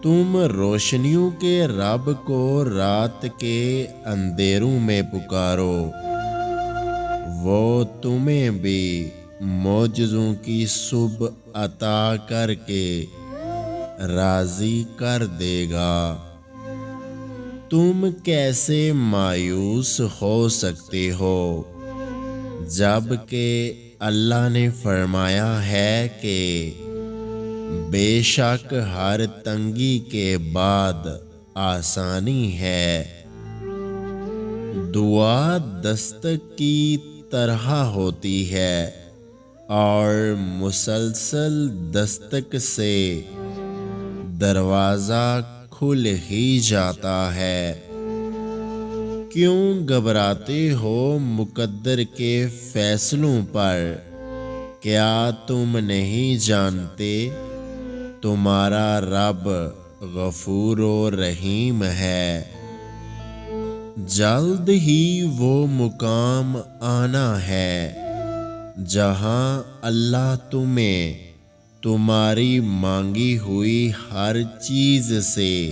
تم روشنیوں کے رب کو رات کے اندھیروں میں پکارو، وہ تمہیں بھی معجزوں کی صبح عطا کر کے راضی کر دے گا۔ تم کیسے مایوس ہو سکتے ہو جب کہ اللہ نے فرمایا ہے کہ بے شک ہر تنگی کے بعد آسانی ہے۔ دعا دستک کی طرح ہوتی ہے اور مسلسل دستک سے دروازہ کھل ہی جاتا ہے۔ کیوں گھبراتے ہو مقدر کے فیصلوں پر؟ کیا تم نہیں جانتے تمہارا رب غفور و رحیم ہے؟ جلد ہی وہ مقام آنا ہے جہاں اللہ تمہیں تمہاری مانگی ہوئی ہر چیز سے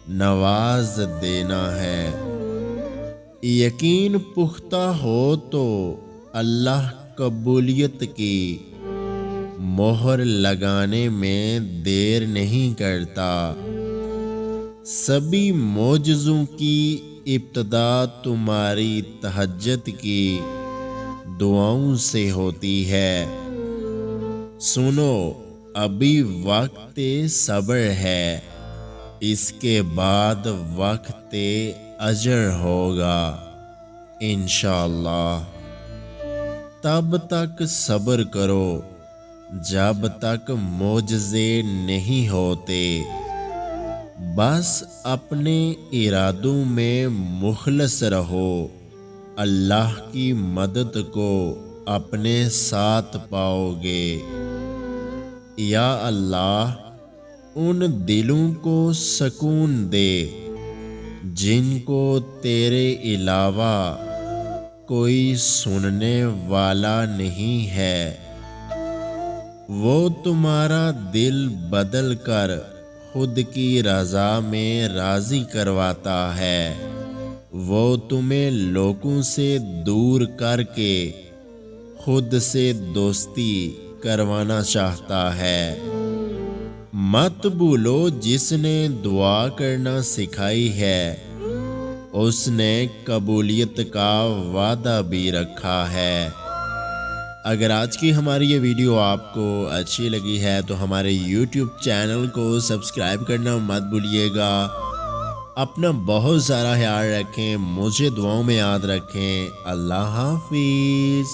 نواز دینا ہے۔ یقین پختہ ہو تو اللہ قبولیت کی مہر لگانے میں دیر نہیں کرتا۔ سبھی معجزوں کی ابتدا تمہاری تہجد کی دعاؤں سے ہوتی ہے۔ سنو، ابھی وقت صبر ہے، اس کے بعد وقت اجر ہوگا انشاءاللہ۔ تب تک صبر کرو جب تک معجزے نہیں ہوتے۔ بس اپنے ارادوں میں مخلص رہو، اللہ کی مدد کو اپنے ساتھ پاؤ گے۔ یا اللہ، ان دلوں کو سکون دے جن کو تیرے علاوہ کوئی سننے والا نہیں ہے۔ وہ تمہارا دل بدل کر خود کی رضا میں راضی کرواتا ہے۔ وہ تمہیں لوگوں سے دور کر کے خود سے دوستی کروانا چاہتا ہے۔ مت بھولو، جس نے دعا کرنا سکھائی ہے اس نے قبولیت کا وعدہ بھی رکھا ہے۔ اگر آج کی ہماری یہ ویڈیو آپ کو اچھی لگی ہے تو ہمارے یوٹیوب چینل کو سبسکرائب کرنا مت بھولیے گا۔ اپنا بہت سارا خیال رکھیں، مجھے دعاؤں میں یاد رکھیں۔ اللہ حافظ۔